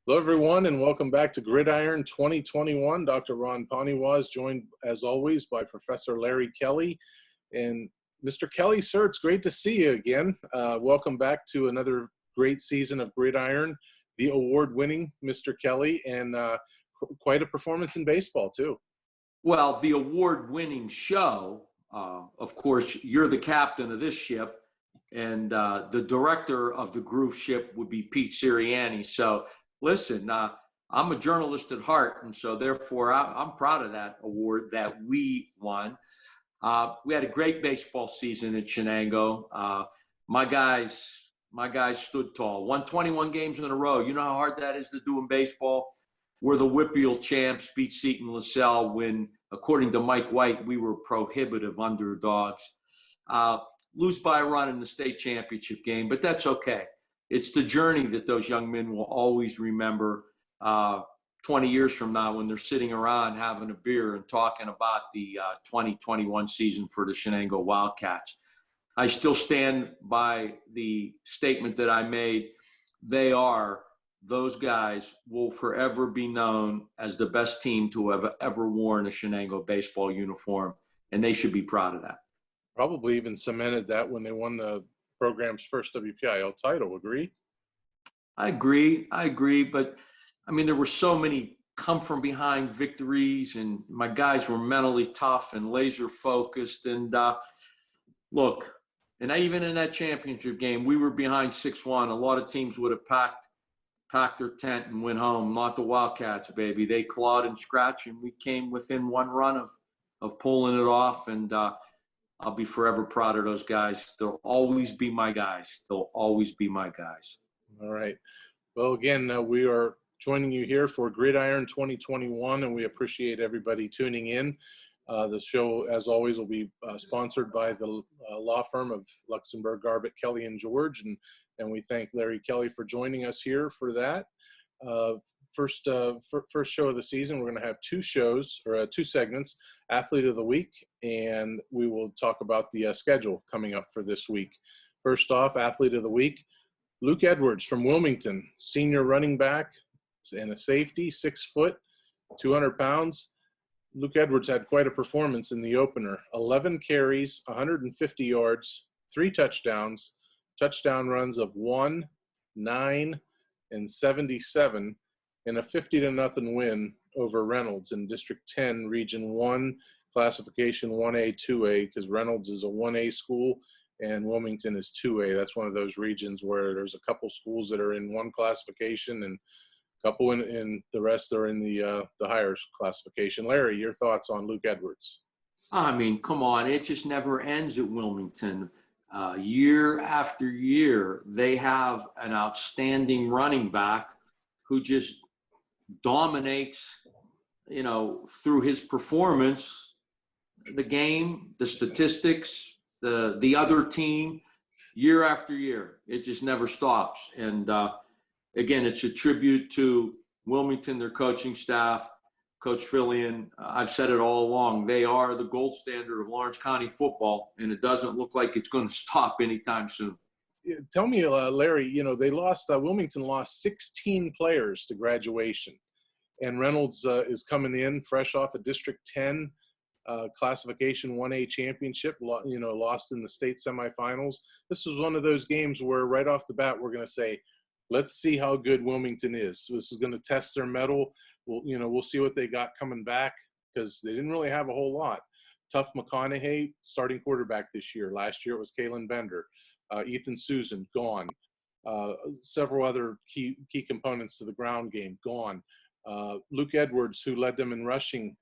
Hello, everyone, and welcome back to Gridiron 2021. Dr. Ron Poniewasz, joined, as always, by Professor Larry Kelly. And Mr. Kelly, sir, it's great to see you again. Welcome back to another great season of Gridiron, the award-winning Mr. Kelly, and quite a performance in baseball, too. Well, the award-winning show, of course, you're the captain of this ship, and the director of the Groove ship would be Pete Sirianni. So, listen, I'm a journalist at heart, and so therefore I'm proud of that award that we won. We had a great baseball season at Shenango. My guys stood tall. Won 21 games in a row. You know how hard that is to do in baseball? We're the Whippeal champs, beat Seton LaSalle when, according to Mike White, we were prohibitive underdogs. Lose by a run in the state championship game, but that's okay. It's the journey that those young men will always remember 20 years from now when they're sitting around having a beer and talking about the 2021 season for the Shenango Wildcats. I still stand by the statement that I made. Those guys will forever be known as the best team to have ever worn a Shenango baseball uniform, and they should be proud of that. Probably even cemented that when they won the program's first WPIL title. Agree? I agree. But, I mean, there were so many come-from-behind victories, and my guys were mentally tough and laser-focused. And, look, and even in that championship game, we were behind 6-1. A lot of teams would have packed their tent and went home. Not the Wildcats, baby. They clawed and scratched, and we came within one run of pulling it off. And I'll be forever proud of those guys. They'll always be my guys. All right. Well, again, we are joining you here for Gridiron 2021, and we appreciate everybody tuning in. The show, as always, will be sponsored by the law firm of Luxembourg, Garbett, Kelly, and George, and we thank Larry Kelly for joining us here for that. First show of the season, we're going to have two segments, Athlete of the Week, and we will talk about the schedule coming up for this week. First off, Athlete of the Week, Luke Edwards from Wilmington, senior running back and a safety, 6 foot, 200 pounds. Luke Edwards had quite a performance in the opener, 11 carries, 150 yards, 3 touchdowns, touchdown runs of 1, 9, and 77, and a 50-0 win over Reynolds in District 10, Region 1, classification 1A, 2A, because Reynolds is a 1A school and Wilmington is 2A. That's one of those regions where there's a couple schools that are in one classification and a couple in the rest are in the higher classification. Larry, your thoughts on Luke Edwards? I mean, come on. It just never ends at Wilmington. Year after year, they have an outstanding running back who just dominates, through his performance, the game, the statistics, the other team, year after year. It just never stops. And again, it's a tribute to Wilmington, their coaching staff, Coach Fillion. I've said it all along. They are the gold standard of Lawrence County football, and it doesn't look like it's going to stop anytime soon. Tell me, Larry, they lost, Wilmington lost 16 players to graduation. And Reynolds is coming in fresh off a District 10 classification 1A championship, lost in the state semifinals. This was one of those games where right off the bat, we're going to say, let's see how good Wilmington is. So this is going to test their mettle. We'll see what they got coming back because they didn't really have a whole lot. Tuff McConaughey, starting quarterback this year. Last year it was Kalen Bender. Ethan Susan, gone. Several other key components to the ground game, gone. Luke Edwards, who led them in rushing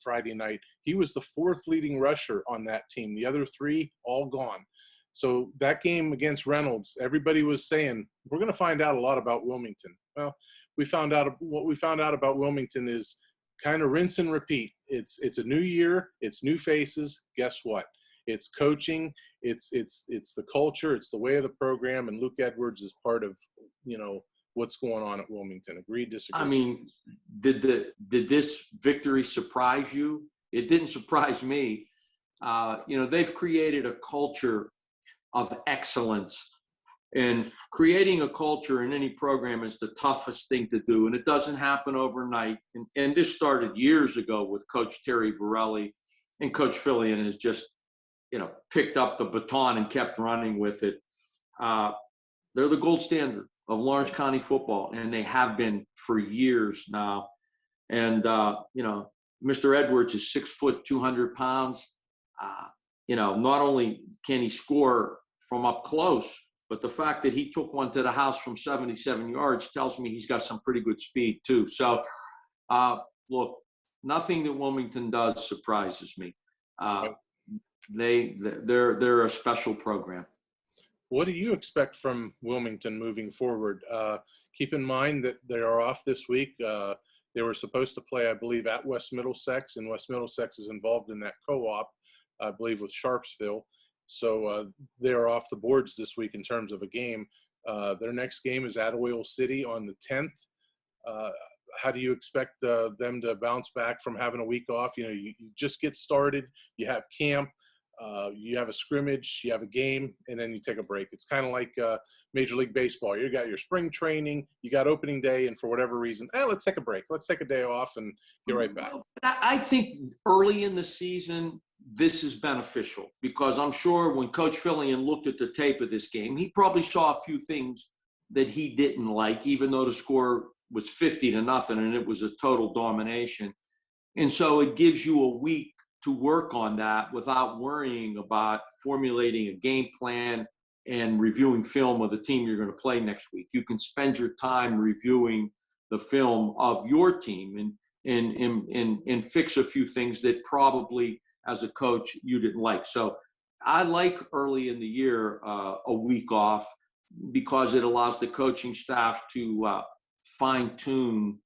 Friday night, he was the 4th leading rusher on that team. The other 3, all gone. So that game against Reynolds, everybody was saying, we're going to find out a lot about Wilmington. Well, what we found out about Wilmington is kind of rinse and repeat. It's a new year, it's new faces. Guess what? It's coaching, it's the culture, it's the way of the program, and Luke Edwards is part of, what's going on at Wilmington. Agree, disagree? I mean, did this victory surprise you? It didn't surprise me. They've created a culture of excellence And creating a culture in any program is the toughest thing to do, and it doesn't happen overnight. And this started years ago with Coach Terry Varelli, and Coach Fillion has just, picked up the baton and kept running with it. They're the gold standard of Lawrence County football, and they have been for years now. And, Mr. Edwards is 6 foot, 200 pounds. Not only can he score from up close, but the fact that he took one to the house from 77 yards tells me he's got some pretty good speed too. So, look, nothing that Wilmington does surprises me. They're a special program. What do you expect from Wilmington moving forward? Keep in mind that they are off this week. They were supposed to play, I believe, at West Middlesex, and West Middlesex is involved in that co-op, I believe, with Sharpsville. So they're off the boards this week in terms of a game. Their next game is at Oil City on the 10th. How do you expect them to bounce back from having a week off? You just get started, you have camp, you have a scrimmage, you have a game, and then you take a break. It's kind of like Major League Baseball. You got your spring training, you got opening day, and for whatever reason, let's take a break. Let's take a day off and get right back. I think early in the season, this is beneficial because I'm sure when Coach Fillion looked at the tape of this game, he probably saw a few things that he didn't like, even though the score was 50-0 and it was a total domination. And so it gives you a week to work on that without worrying about formulating a game plan and reviewing film of the team you're going to play next week. You can spend your time reviewing the film of your team and fix a few things that probably as a coach you didn't like. So I like early in the year a week off because it allows the coaching staff to fine tune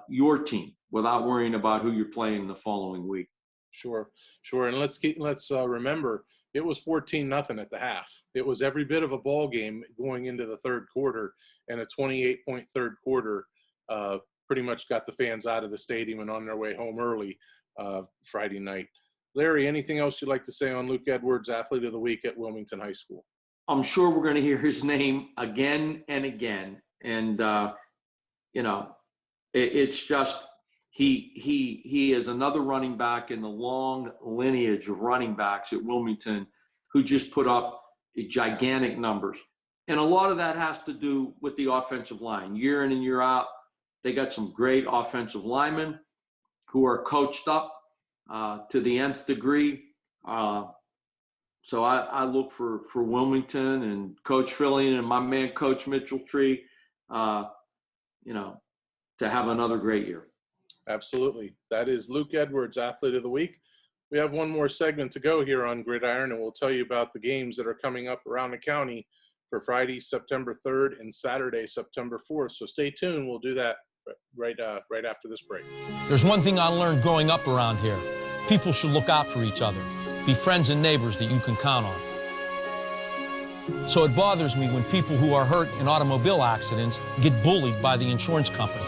your team without worrying about who you're playing the following week. Sure. And let's remember, it was 14-0 at the half. It was every bit of a ball game going into the third quarter, and a 28-point third quarter pretty much got the fans out of the stadium and on their way home early Friday night. Larry, anything else you'd like to say on Luke Edwards, Athlete of the Week at Wilmington High School? I'm sure we're going to hear his name again and again. And, it's just he is another running back in the long lineage of running backs at Wilmington who just put up gigantic numbers. And a lot of that has to do with the offensive line. Year in and year out, they got some great offensive linemen who are coached up to the nth degree. So I look for Wilmington and Coach Fillion and my man, Coach Mitchell Tree, to have another great year. Absolutely. That is Luke Edwards, Athlete of the Week. We have one more segment to go here on Gridiron, and we'll tell you about the games that are coming up around the county for Friday, September 3rd and Saturday, September 4th. So stay tuned. We'll do that right after this break. There's one thing I learned growing up around here. People should look out for each other. Be friends and neighbors that you can count on. So it bothers me when people who are hurt in automobile accidents get bullied by the insurance company.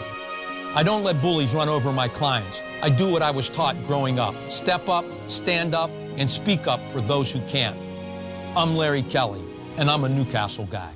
I don't let bullies run over my clients. I do what I was taught growing up. Step up, stand up, and speak up for those who can't. I'm Larry Kelly, and I'm a Newcastle guy.